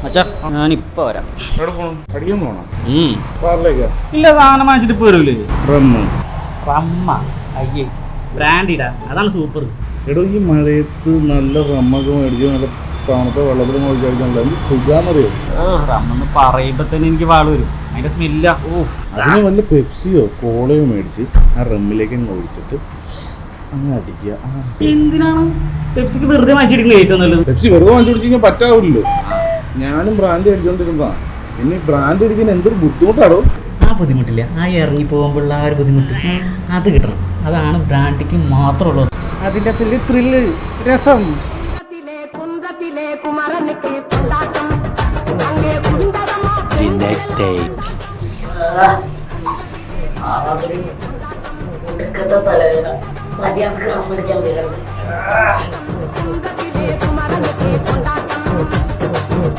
അച്ഛാ ഞാനിപ്പോ വരാം. ഇല്ല, സാധനം വാങ്ങിച്ചിട്ട് ഇപ്പൊ വരൂലേ? റമ്മ അയ്യേ ബ്രാൻഡിടാ, അതാണ് സൂപ്പർ. എടോ ഈ മഴയത്ത് നല്ല റമ്മൊക്കെ മേടിക്കുക, നല്ല തണുത്ത വെള്ളത്തിൽ കഴിക്കാനുള്ള എന്ത് സുഖാന്നറിയോ? റമ്മെന്ന് പറയുമ്പോ തന്നെ എനിക്ക് വാള് വരും, അതിന്റെ സ്മെല്ല. അതിന് വല്ല പെപ്സിയോ കോളയോ മേടിച്ച് ആ റമ്മിലേക്ക് അങ്ങ് ഒഴിച്ചിട്ട് അങ്ങ് അടിക്കുക. എന്തിനാണ് പെപ്സിക്ക് വെറുതെ വാങ്ങിച്ചിരിക്കുന്നത് ഏറ്റവും നല്ലത്? പെപ്സി വെറുതെ വാങ്ങിച്ചു കുടിച്ചാൽ പറ്റാവില്ലല്ലോ. ഞാനും ബ്രാൻഡ് അടിച്ചോണ്ടിരുന്നതാണ്. പിന്നെ ബ്രാൻഡ് അടിക്കാൻ എന്തൊരു ബുദ്ധിമുട്ടാണോ? ആ ബുദ്ധിമുട്ടില്ല, ആ ഇറങ്ങി പോകുമ്പോഴുള്ള ആ ഒരു ബുദ്ധിമുട്ട് അത് കിട്ടണം. അതാണ് ബ്രാൻഡിക്ക് മാത്രമുള്ളത്. അതിൻ്റെ ത്രില്ല്, രസം. തലവേദന